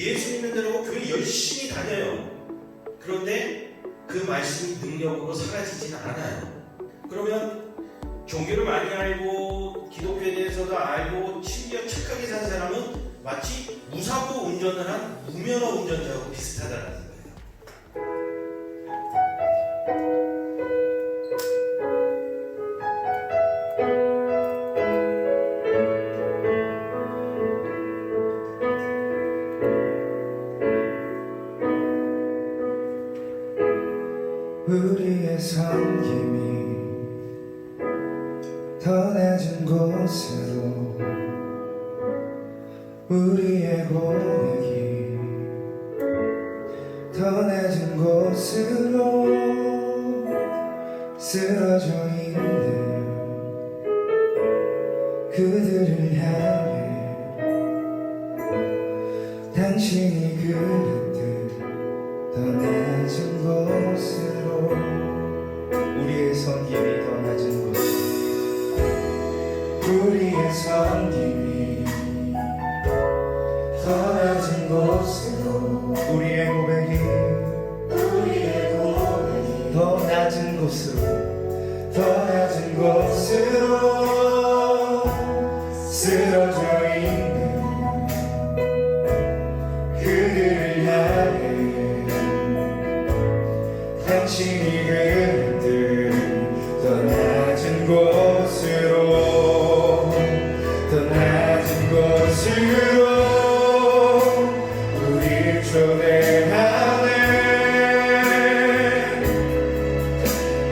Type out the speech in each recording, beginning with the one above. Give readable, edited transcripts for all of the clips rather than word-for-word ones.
예수 믿는 데라고 교회 열심히 다녀요. 그런데 그 말씀이 능력으로 사라지진 않아요. 그러면 종교를 많이 알고 기독교에 대해서도 알고 심지어 착하게 산 사람은 마치 무사고 운전을 한 무면허 운전자하고 비슷하다는 거예요. 우리의 섬김이 더 낮은 곳으로, 우리의 고백이 더 낮은 곳으로 쓰러져 있는 그들을 향해 당신이 그릇듯 더 낮은 곳으로, 우리의 섬김이 더 낮은 곳, 우리의 섬김이 더 낮은 곳으로, 우리의 고백이 더 낮은 곳으로, 더 낮은 곳으로 쓰러져 있는 그들을 향해 당신이 그들 더 낮은 곳으로, 더 낮은 곳으로 우리 초대하네.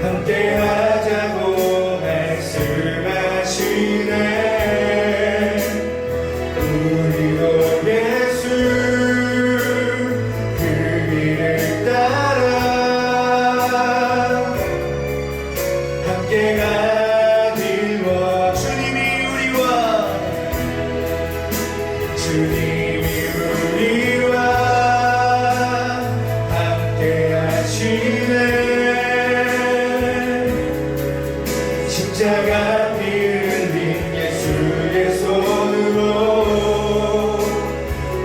함께 하자고 말씀하시네. 우리도 예수 그 길을 따라 함께 가기워. 주님이 우리와 함께 하시네. 십자가 피 흘린 예수의 손으로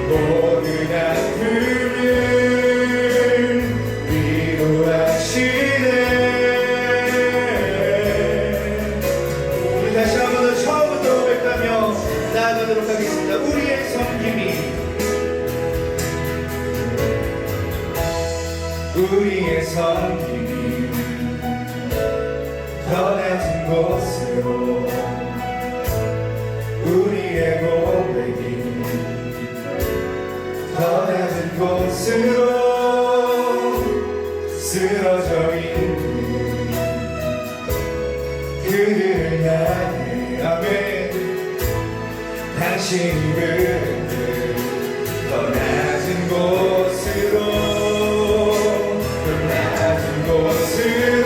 모든 아픔을 위로하시네. 우리 다시 한번 더 처음부터 고백하며 나아가도록 하겠습니다. 우리의 섬김이 더 낮은 곳으로, 우리의 고백이 더 낮은 곳으로 쓰러져 있는 그들을 향해, 아멘. 당신이 그들 더 낮은 곳으로, 더 낮은 곳으로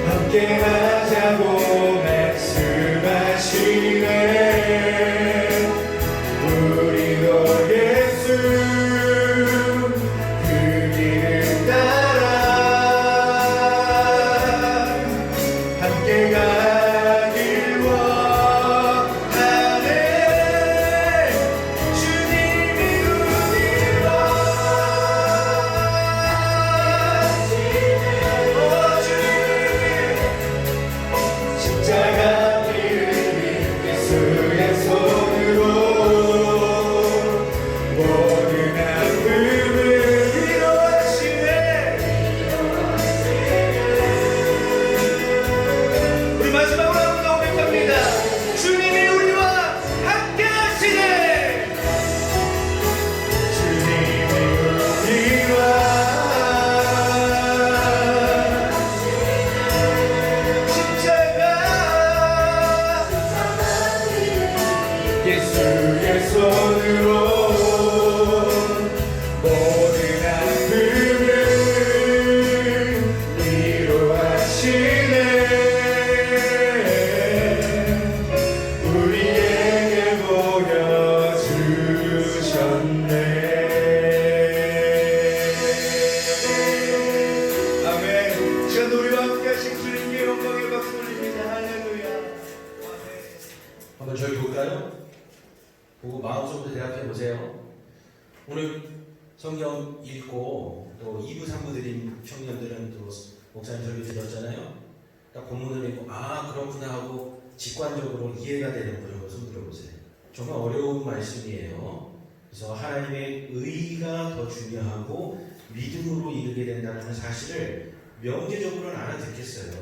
함께 하자고 말씀하시네. 우리도 예수 그 길을 따라 한번 저희 볼까요? 보고 마음속으로 대답해 보세요. 오늘 성경 읽고 또 2부 3부 드린 청년들은 또 목사님 설교 들었잖아요. 딱 본문을 읽고 아 그렇구나 하고 직관적으로 이해가 되는 분을 손 들어보세요. 정말 어려운 말씀이에요. 그래서 하나님의 의가 더 중요하고 믿음으로 이르게 된다는 사실을 명제적으로는 알아듣겠어요.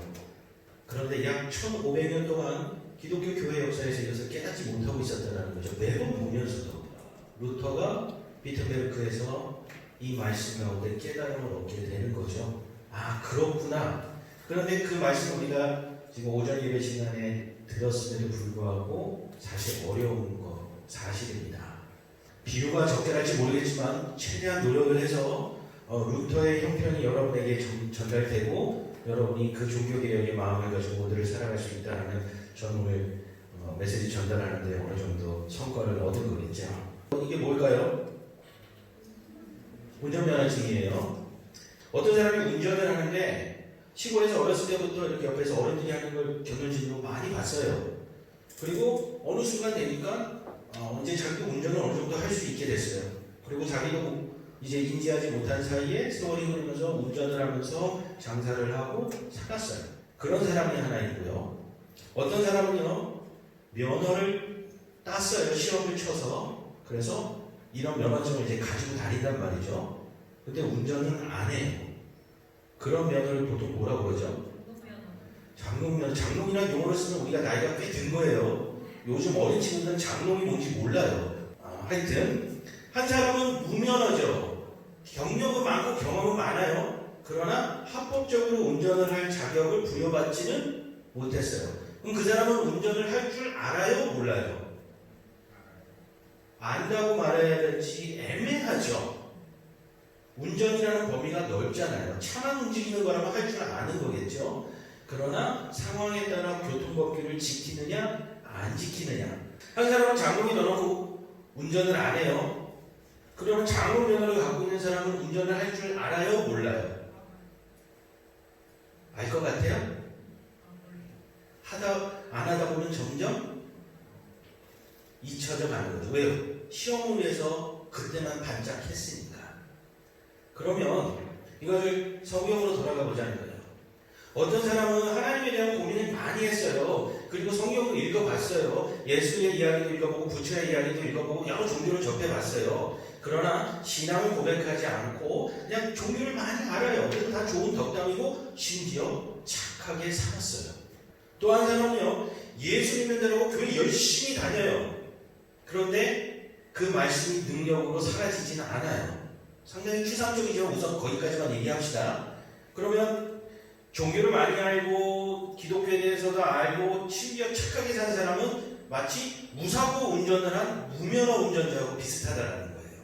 그런데 약 1500년 동안 기독교 교회 역사에서 이것을 깨닫지 못하고 있었다는 거죠. 매번 보면서도 루터가 비텐베르크에서 이 말씀 가운데 깨달음을 얻게 되는 거죠. 아 그렇구나. 그런데 그 말씀 우리가 지금 오전 예배 시간에 들었음에도 불구하고 사실 어려운 거 사실입니다. 비유가 적절할지 모르겠지만 최대한 노력을 해서 루터의 형편이 여러분에게 전달되고 여러분이 그 종교개혁의 마음을 가지고 모두를 살아갈 수 있다는 저는 오늘 메시지 전달하는데 어느 정도 성과를 얻은 거겠죠. 이게 뭘까요? 운전면허증이에요. 어떤 사람이 운전을 하는데 시골에서 어렸을 때부터 이렇게 옆에서 어른들이 하는 걸 경연진으로 많이 봤어요. 그리고 어느 순간 되니까 이제 자기도 운전을 어느 정도 할 수 있게 됐어요. 그리고 자기도 이제 인지하지 못한 사이에 세월이 흐르면서 운전을 하면서 장사를 하고 살았어요. 그런 사람이 하나 있고요. 어떤 사람은요, 면허를 땄어요. 시험을 쳐서. 그래서 이런 면허증을 이제 가지고 다닌단 말이죠. 근데 운전은 안 해요. 그런 면허를 보통 뭐라고 그러죠? 장롱면허. 장롱이라는 용어를 쓰면 우리가 나이가 꽤 든 거예요. 요즘 어린 친구들은 장롱이 뭔지 몰라요. 하여튼 한 사람은 무면허죠. 경력은 많고 경험은 많아요. 그러나 합법적으로 운전을 할 자격을 부여받지는 못했어요. 그럼 그 사람은 운전을 할 줄 알아요? 몰라요? 안다고 말해야 될지 애매하죠. 운전이라는 범위가 넓잖아요. 차만 움직이는 거라면 할 줄 아는 거겠죠. 그러나 상황에 따라 교통법규를 지키느냐 안 지키느냐. 한 사람은 장롱에 넣어놓고 운전을 안 해요. 그러면 장롱 면허를 갖고 있는 사람은 운전을 할 줄 알아요? 몰라요? 알 것 같아요? 안 하다 보면 점점 잊혀져 가는 거죠. 왜요? 시험을 위해서 그때만 반짝했으니까. 그러면 이것을 성경으로 돌아가 보자는 거예요. 어떤 사람은 하나님에 대한 고민을 많이 했어요. 그리고 성경을 읽어봤어요. 예수의 이야기도 읽어보고 부처의 이야기도 읽어보고 여러 종교를 접해봤어요. 그러나 신앙을 고백하지 않고 그냥 종교를 많이 알아요. 그래서 다 좋은 덕담이고 심지어 착하게 살았어요. 또 한 사람은요, 예수 믿는다고 교회 열심히 다녀요. 그런데 그 말씀이 능력으로 사라지지는 않아요. 상당히 추상적이죠. 우선 거기까지만 얘기합시다. 그러면 종교를 많이 알고 기독교에 대해서도 알고 심지어 착하게 산 사람은 마치 무사고 운전을 한 무면허 운전자하고 비슷하다는 거예요.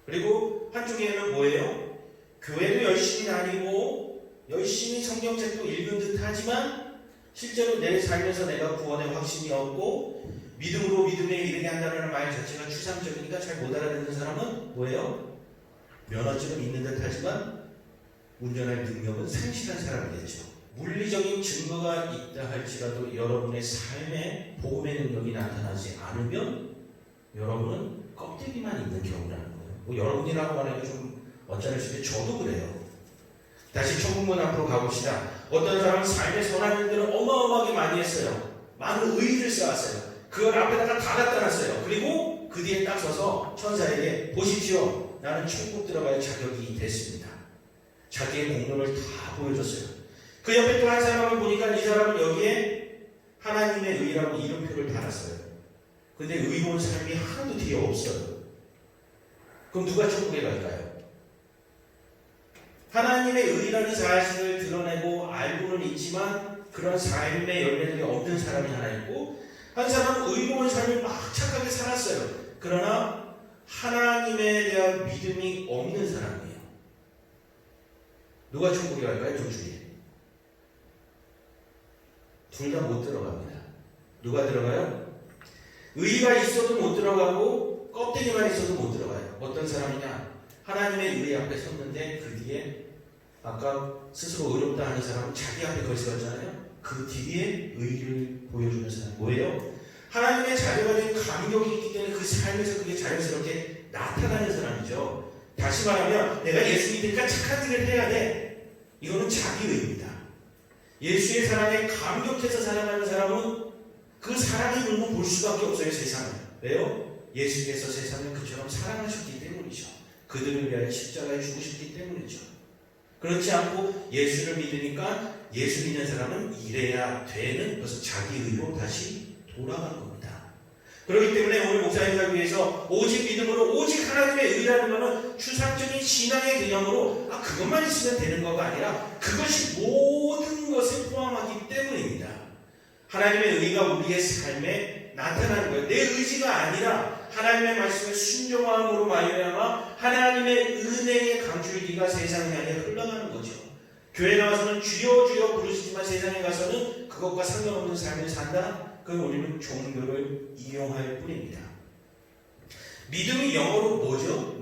그리고 한쪽에는 뭐예요? 교회도 열심히 다니고 열심히 성경책도 읽은 듯 하지만 실제로 내 삶에서 내가 구원의 확신이 없고 믿음으로 믿음에 이르게 한다는 말 자체가 추상적이니까 잘 못 알아듣는 사람은 뭐예요? 면허증은 있는 듯 하지만 운전할 능력은 상실한 사람이겠죠. 물리적인 증거가 있다 할지라도 여러분의 삶에 복음의 능력이 나타나지 않으면 여러분은 껍데기만 있는 경우라는 거예요. 뭐 여러분이라고 말하기가 좀 어쩌할 수 있는데 저도 그래요. 다시 천국문 앞으로 가봅시다. 어떤 사람은 삶의 선한 일들을 어마어마하게 많이 했어요. 많은 의의를 쌓았어요. 그걸 앞에다가 다 갖다 놨어요. 그리고 그 뒤에 딱 서서 천사에게 보십시오. 나는 천국 들어갈 자격이 됐습니다. 자기의 공로를 다 보여줬어요. 그 옆에 또 한 사람을 보니까 이 사람은 여기에 하나님의 의라고 이름표를 달았어요. 근데 의로운 삶이 하나도 뒤에 없어요. 그럼 누가 천국에 갈까요? 하나님의 의라는 사실을 드러내고 알고는 있지만 그런 삶의 열매들이 없는 사람이 하나 있고, 한 사람은 의로운 삶을 막 착하게 살았어요. 그러나 하나님에 대한 믿음이 없는 사람이에요. 누가 천국에 갈까요? 둘 중에. 둘 다 못 들어갑니다. 누가 들어가요? 의가 있어도 못 들어가고 껍데기만 있어도 못 들어가요. 어떤 사람이냐? 하나님의 의 앞에 섰는데 그 뒤에 아까 스스로 의롭다 하는 사람은 자기 앞에 거기 섰잖아요. 그 뒤에 의를 보여주는 사람 뭐예요? 하나님의 자녀가 된 감격이 있기 때문에 그 삶에서 그게 자연스럽게 나타나는 사람이죠. 다시 말하면 내가 예수 믿으니까 착한 일을 해야 돼. 이거는 자기의입니다. 예수의 사랑에 감격해서 살아가는 사람은 그 사랑의 눈을 볼 수밖에 없어요. 세상은. 왜요? 예수께서 세상을 그처럼 사랑하셨기 때문이죠. 그들을 위하여 십자가에 죽으셨기 때문이죠. 그렇지 않고 예수를 믿으니까 예수 믿는 사람은 이래야 되는, 그래서 자기의로 다시 돌아간 겁니다. 그렇기 때문에 오늘 목사님을 위해서 오직 믿음으로 오직 하나님의 의라는 것은 추상적인 신앙의 개념으로 그것만 있으면 되는 거가 아니라 그것이 모든 것을 포함하기 때문입니다. 하나님의 의가 우리의 삶에 나타나는 거예요. 내 의지가 아니라 하나님의 말씀에 순종함으로 말미암아 하나님의 은혜의 강줄기가 세상에 향해 흘러가는 거죠. 교회 나와서는 주여 주여 부르시지만 세상에 가서는 그것과 상관없는 삶을 산다? 그럼 우리는 종교를 이용할 뿐입니다. 믿음이 영어로 뭐죠?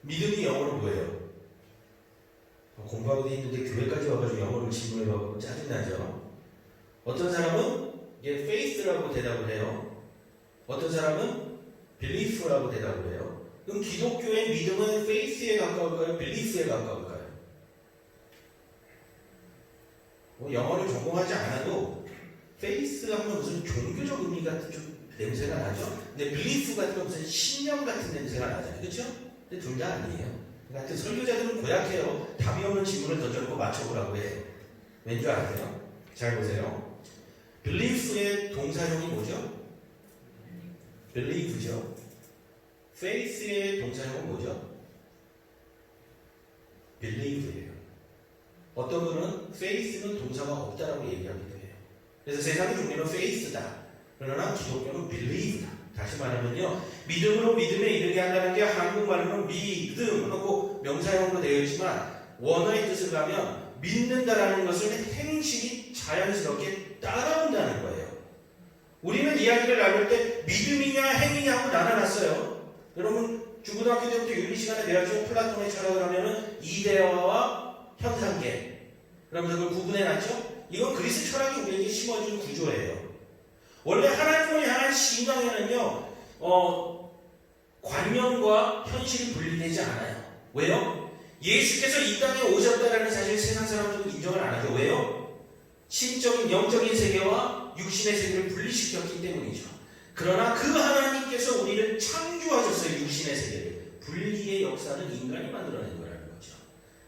믿음이 영어로 뭐예요? 공부하고 있는데 교회까지 와가지고 영어를 질문해봐도 짜증나죠? 어떤 사람은 이게 faith라고 대답을 해요. 어떤 사람은 belief라고 대답을 해요. 그럼 기독교의 믿음은 faith에 가까울까요? belief에 가까울까요? 영어를 전공하지 않아도 faith 하면 무슨 종교적 의미 같은 좀 냄새가 나죠? 근데 belief 같은 건 무슨 신념 같은 냄새가 나잖아요. 그렇죠? 근데 둘 다 아니에요. 하여튼 설교자들은 고약해요. 답이 없는 질문을 던져놓고 맞춰보라고 해요. 왠지 아세요? 잘 보세요. belief의 동사형이 뭐죠? believe죠. faith의 동사형은 뭐죠? believe예요. 어떤 분은 faith는 동사가 없다라고 얘기하기도 해요. 그래서 세상의 종교는 faith다. 그러나 기독교는 believe다. 다시 말하면요, 믿음으로 믿음에 이르게 한다는 게 한국말로는 믿음하고 명사형으로 되어 있지만 원어의 뜻을 가면 믿는다라는 것을 행실이 자연스럽게 따라온다는 거예요. 우리는 이야기를 나눌 때 믿음이냐 행위냐 하고 나눠놨어요. 여러분 중고등학교 때부터 윤리 시간에 배웠죠. 플라톤의 철학을 하면은 이데아와 현상계, 그러면서 그걸 구분해놨죠. 이건 그리스 철학이 우리에게 심어준 구조예요. 원래 하나님을 향한 신앙에는요, 관념과 현실이 분리되지 않아요. 왜요? 예수께서 이 땅에 오셨다라는 사실 세상 사람들은 인정을 안 하죠. 왜요? 신적인 영적인 세계와 육신의 세계를 분리시켰기 때문이죠. 그러나 그 하나님께서 우리를 창조하셨어요. 육신의 세계를. 분리의 역사는 인간이 만들어낸 거라는 거죠.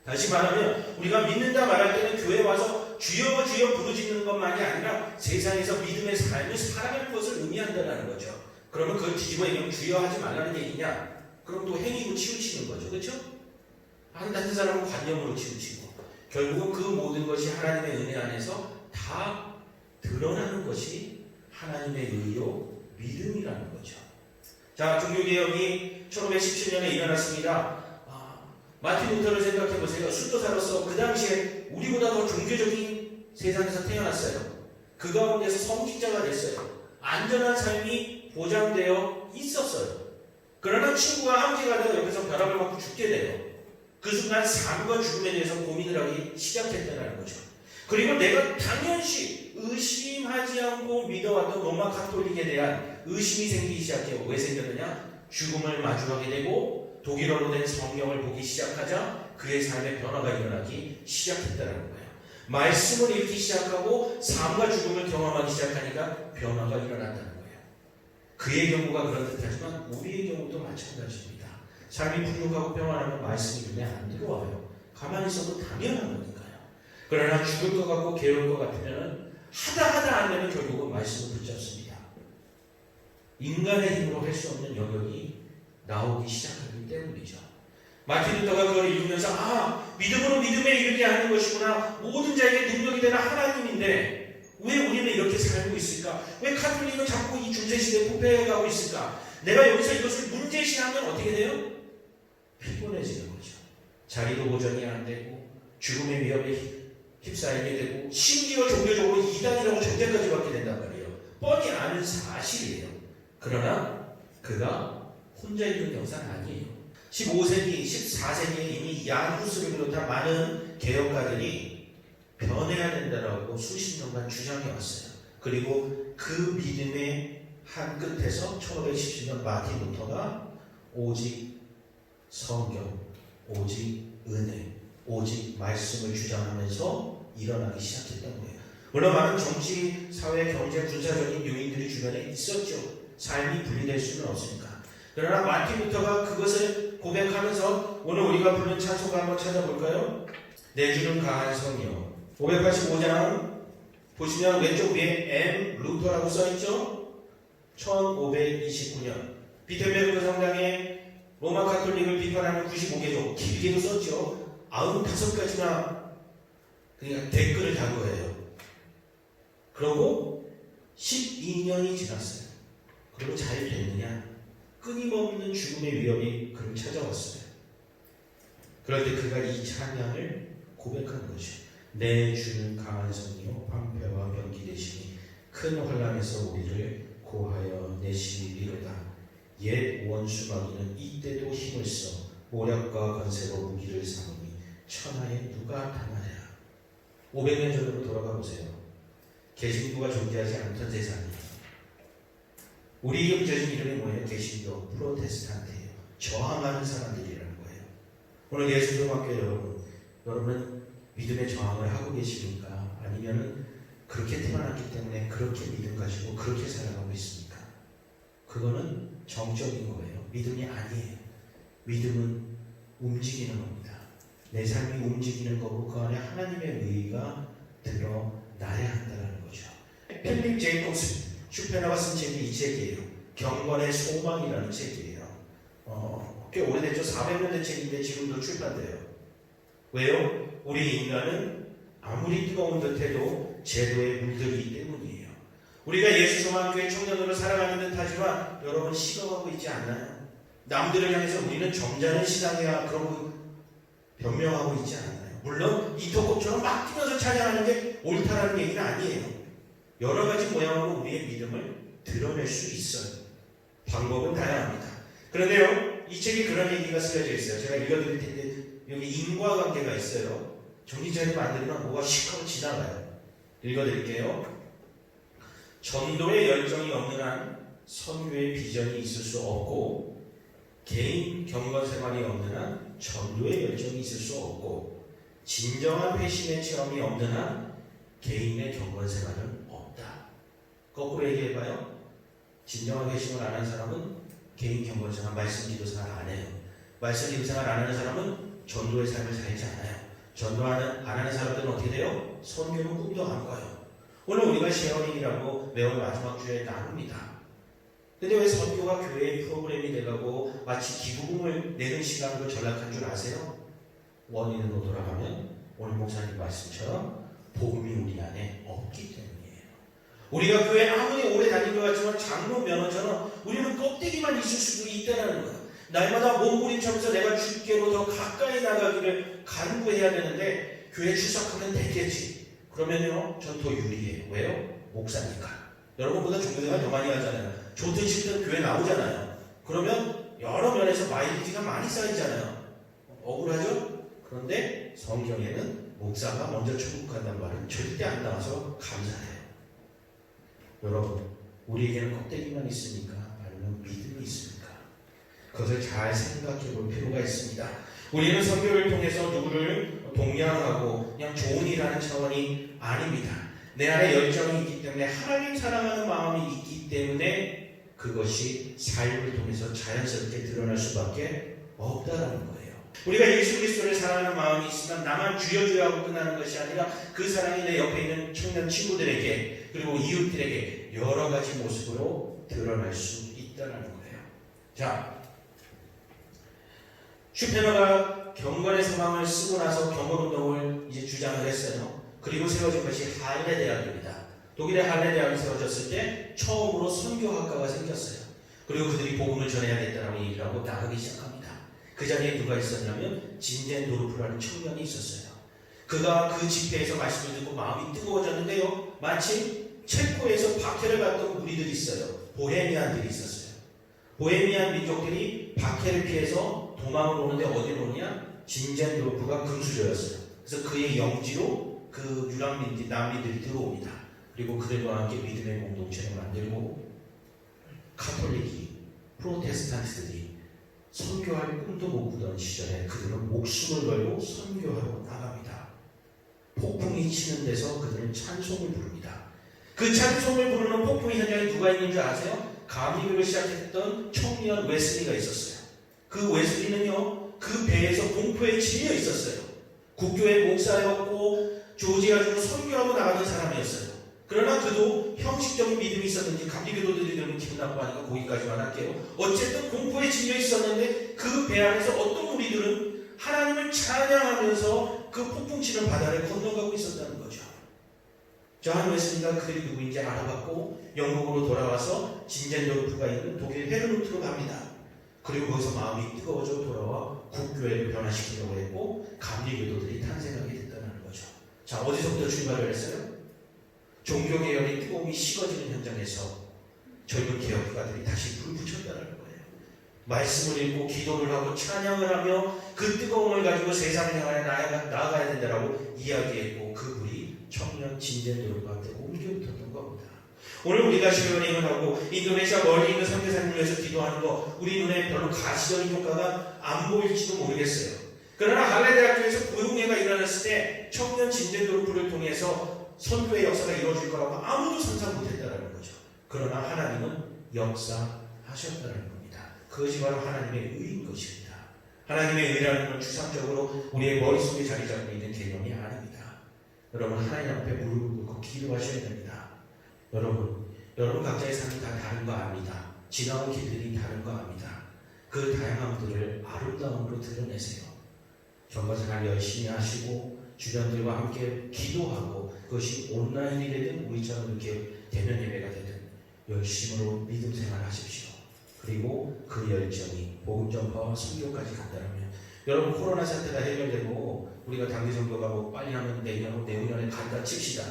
다시 말하면 우리가 믿는다 말할 때는 교회 와서 주여 주여 부르짖는 것만이 아니라 세상에서 믿음의 삶을 살아갈 것을 의미한다는 거죠. 그러면 그걸 뒤집어 얘기하면 주여 하지 말라는 얘기냐? 그럼 또 행위로 치우치는 거죠. 그렇죠? 다른 사람은 관념으로 치우치고 결국은 그 모든 것이 하나님의 은혜 안에서 다 드러나는 것이 하나님의 의요 믿음이라는 거죠. 자, 종교개혁이 1517년에 일어났습니다. 마틴 루터를 생각해 보세요. 수도사로서 그 당시에 우리보다 더 종교적인 세상에서 태어났어요. 그 가운데서 성직자가 됐어요. 안전한 삶이 보장되어 있었어요. 그러나 친구가 함께가 되어 옆에서 벼락을 맞고 죽게 돼요. 그 순간 삶과 죽음에 대해서 고민을 하기 시작했다는 거죠. 그리고 내가 당연시 의심하지 않고 믿어왔던 로마 가톨릭에 대한 의심이 생기기 시작해요. 왜 생겼느냐? 죽음을 마주하게 되고 독일어로 된 성경을 보기 시작하자 그의 삶에 변화가 일어나기 시작했다는 거예요. 말씀을 읽기 시작하고 삶과 죽음을 경험하기 시작하니까 변화가 일어난다는 거예요. 그의 경우가 그렇듯하지만 우리의 경우도 마찬가지입니다. 삶이 부족하고 평안하면 말씀이 눈에 안 들어와요. 가만히 있어도 당연한 거니까요. 그러나 죽을 것 같고 괴로울 것 같으면 하다 안 되면 결국은 말씀을 붙잡습니다. 인간의 힘으로 할 수 없는 영역이 나오기 시작하기 때문이죠. 마틴 루터가 그걸 읽으면서 믿음으로 믿음에 이르게 하는 것이구나. 모든 자에게 능력이 되는 하나님인데 왜 우리는 이렇게 살고 있을까? 왜 카톨릭은 자꾸 이 중세시대에 부패해가고 있을까? 내가 여기서 이것을 문제시하면 어떻게 돼요? 피곤해지는 거죠. 자기도 보전이 안 되고 죽음의 위협에 휩싸이게 되고 심지어 종교적으로 이단이라고 정죄까지 받게 된단 말이에요. 뻔히 아는 사실이에요. 그러나 그가 혼자 있는 역사는 아니에요. 15세기, 14세기에 이미 얀 후스를 비롯한 많은 개혁가들이 변해야 된다라고 수십 년간 주장해 왔어요. 그리고 그 믿음의 한 끝에서 1570년 마틴 루터가 오직 성경, 오직 은혜, 오직 말씀을 주장하면서 일어나기 시작했던 거예요. 물론 많은 정치, 사회, 경제, 군사적인 요인들이 주변에 있었죠. 삶이 분리될 수는 없으니까. 그러나 마틴 루터가 그것을 고백하면서 오늘 우리가 부른 찬송가 한번 찾아볼까요? 내 주는 강한 성이요. 585장 보시면 왼쪽 위에 M 루터라고 써있죠? 1529년 비텐베르크 성당에 로마 카톨릭을 비판하는 95개조 길게도 썼죠. 95가지나 그냥 댓글을 단 거예요. 그러고 12년이 지났어요. 그리고 잘 됐느냐? 끊임없는 죽음의 위협이 그를 찾아왔어요. 그럴 때 그가 이 찬양을 고백하는 거죠. 내 주는 강한 성이요 방패와 병기 되시니 큰 환난에서 우리를 고하여 내시리로다. 옛 원수 마귀는 이때도 힘을 써 모략과 건세로 무기를 삼으니 천하에 누가 당하랴. 500년 전으로 돌아가 보세요. 개신교가 존재하지 않던 세상이에요. 우리에게 붙여진 이름이 뭐예요? 개신교, 프로테스탄트예요. 저항하는 사람들이라는 거예요. 오늘 예수님학교 여러분은 믿음의 저항을 하고 계십니까? 아니면 그렇게 태어났기 때문에 그렇게 믿음 가지고 그렇게 살아가고 있습니까? 그거는 정적인 거예요. 믿음이 아니에요. 믿음은 움직이는 겁니다. 내 삶이 움직이는 거고 그 안에 하나님의 의의가 드러나야 한다는 거죠. 필립 제이콥스 슈페너가 쓴 책이 이 책이에요. 경건의 소망이라는 책이에요. 꽤 오래됐죠. 400년 된 책인데 지금도 출판돼요. 왜요? 우리 인간은 아무리 뜨거운 듯해도 제도에 물들기 때문이에요. 우리가 예수소망교회 청년으로 살아가는 듯 하지만 여러분 식어가고 있지 않나요? 남들을 향해서 우리는 점잖은 신앙이야 그러고 변명하고 있지 않나요? 물론 이토kop처럼 막 뛰면서 찬양하는 게 옳다라는 얘기는 아니에요. 여러 가지 모양으로 우리의 믿음을 드러낼 수 있어요. 방법은 다양합니다. 그런데요, 이 책에 그런 얘기가 쓰여져 있어요. 제가 읽어드릴 텐데 여기 인과관계가 있어요. 정신차리면 안 되면 뭐가 씩 하고 지나가요. 읽어드릴게요. 전도의 열정이 없는 한 선교의 비전이 있을 수 없고 개인 경건 생활이 없는 한 전도의 열정이 있을 수 없고 진정한 회심의 체험이 없는 한 개인의 경건 생활은 없다. 거꾸로 얘기해봐요. 진정한 회심을 안 하는 사람은 개인 경건 생활, 말씀 기도 생활 안 해요. 말씀 기도 생활 안 하는 사람은 전도의 삶을 살지 않아요. 전도 안 하는 사람들은 어떻게 돼요? 선교는 꿈도 안 꿔요. 오늘 우리가 쉐어링이라고 매월 마지막 주에 나눕니다. 근데 왜 선교가 교회의 프로그램이 되고 마치 기부금을 내는 시간으로 전락한 줄 아세요? 원인으로 돌아가면 오늘 목사님 말씀처럼 복음이 우리 안에 없기 때문이에요. 우리가 교회 아무리 오래 다닌 것 같지만 장로 면허처럼 우리는 껍데기만 있을 수도 있다는 거예요. 날마다 몸부림치면서 내가 주께로 더 가까이 나가기를 간구해야 되는데 교회 출석하면 됐겠지. 그러면요, 전 더 유리해요. 왜요? 목사니까. 여러분보다 종교생활 더 많이 하잖아요. 좋든 싫든 교회 나오잖아요. 그러면 여러 면에서 마일리지가 많이 쌓이잖아요. 억울하죠? 그런데 성경에는 목사가 먼저 천국 간다는 말은 절대 안 나와서 감사해요. 여러분, 우리에게는 껍데기만 있습니까? 아니면 믿음이 있습니까? 그것을 잘 생각해 볼 필요가 있습니다. 우리는 선교를 통해서 누구를 동양하고 그냥 좋은 일하는 차원이 아닙니다. 내 안에 열정이 있기 때문에 하나님 사랑하는 마음이 있기 때문에 그것이 삶을 통해서 자연스럽게 드러날 수밖에 없다라는 거예요. 우리가 예수 그리스도를 사랑하는 마음이 있으면 나만 주여 하고 끝나는 것이 아니라 그 사랑이 내 옆에 있는 청년 친구들에게 그리고 이웃들에게 여러 가지 모습으로 드러날 수 있다는 거예요. 자, 슈페너가 경건의 소망을 쓰고 나서 경건운동을 이제 주장을 했어요. 그리고 세워진 것이 할레 대학입니다. 독일의 할레 대학이 세워졌을 때 처음으로 선교학과가 생겼어요. 그리고 그들이 복음을 전해야겠다라고 얘기를 하고 나가기 시작합니다. 그 자리에 누가 있었냐면 진젠도르프라는 청년이 있었어요. 그가 그 집회에서 말씀을 듣고 마음이 뜨거워졌는데요. 마침 체코에서 박해를 받던 무리들이 있어요. 보헤미안들이 있었어요. 보헤미안 민족들이 박해를 피해서 도망을 오는데 어디로 오느냐? 진젠도르프가 금수저였어요. 그래서 그의 영지로 그 유랑민들, 남미들이 들어옵니다. 그리고 그들과 함께 믿음의 공동체를 만들고 카톨릭이, 프로테스탄트들이 선교할 꿈도 못 꾸던 시절에 그들은 목숨을 걸고 선교하러 나갑니다. 폭풍이 치는 데서 그들은 찬송을 부릅니다. 그 찬송을 부르는 폭풍 현장에 누가 있는 줄 아세요? 감리교를 시작했던 청년 웨슬리가 있었어요. 그 웨슬리는요, 그 배에서 공포에 질려 있었어요. 국교의 목사였고 조지아주로 선교하고 나가던 사람이었어요. 그러나 그도 형식적인 믿음이 있었는지, 감리교도들이 들으면 기분 나빠하니까 거기까지만 할게요. 어쨌든 공포에 질려 있었는데 그 배 안에서 어떤 무리들은 하나님을 찬양하면서 그 폭풍 치는 바다를 건너가고 있었다는 거죠. 저한 웨슬리가 그들이 누구인지 알아봤고 영국으로 돌아와서 진젠도르프가 있는 독일 헤르누트로 갑니다. 그리고 거기서 마음이 뜨거워져 돌아와 국교회를 변화시키려고 했고 감리교도들이 탄생하게 됐다는 거죠. 자, 어디서부터 출발을 했어요? 종교개혁의 뜨거움이 식어지는 현장에서 젊은 개혁가들이 다시 불을 붙였다는 거예요. 말씀을 읽고 기도를 하고 찬양을 하며 그 뜨거움을 가지고 세상을 향해 나아가야 된다라고 이야기했고 그 불이 청년 진젠도르프한테 옮겨붙었던 겁니다. 오늘 우리가 시련을 하고 인도네시아 멀리 있는 선교사님을 위해서 기도하는 거 우리 눈에 별로 가시적인 효과가 안 보일지도 모르겠어요. 그러나 할레대학교에서 고용회가 일어났을 때 청년 진젠도르프를 통해서 선교의 역사가 이루어질 거라고 아무도 상상 못했다는 거죠. 그러나 하나님은 역사하셨다는 겁니다. 그것이 바로 하나님의 의인 것입니다. 하나님의 의라는 건 추상적으로 우리의 머릿속에 자리 잡고 있는 개념이 아닙니다. 여러분, 하나님 앞에 무릎을 꿇고 기도하셔야 됩니다. 여러분 각자의 삶이 다 다른 거 압니다. 지나온 길들이 다른 거 압니다. 그 다양함들을 아름다움으로 드러내세요. 전과생활 열심히 하시고 주변들과 함께 기도하고 그것이 온라인이 되든 우리처럼 이렇게 대면 예배가 되든 열심으로 믿음 생활하십시오. 그리고 그 열정이 복음 전파와 선교까지 간다면 여러분, 코로나 사태가 해결되고 우리가 단기 선교가 뭐 빨리 하면 내후년에 간다 칩시다.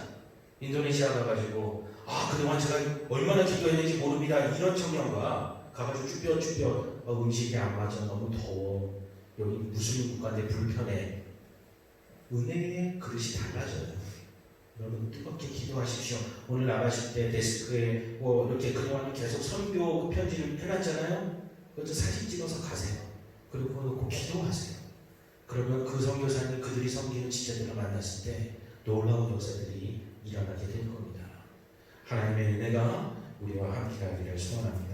인도네시아 가가지고 그동안 제가 얼마나 기도했는지 모릅니다. 이런 청년과 가가지고 쭈뼛쭈뼛 음식이 안 맞아, 너무 더워, 여기 무슬림 국가인데 불편해. 은혜의 그릇이 달라져요. 여러분, 뜨겁게 기도하십시오. 오늘 나가실 때 데스크에 이렇게 그동안 계속 선교 편지를 해놨잖아요. 그것도 사진 찍어서 가세요. 그리고 그거 놓고 기도하세요. 그러면 그 선교사님, 그들이 섬기는 지체들을 만났을 때 놀라운 역사들이 일어나게 될 겁니다. 하나님의 은혜가 우리와 함께 하기를 소원합니다.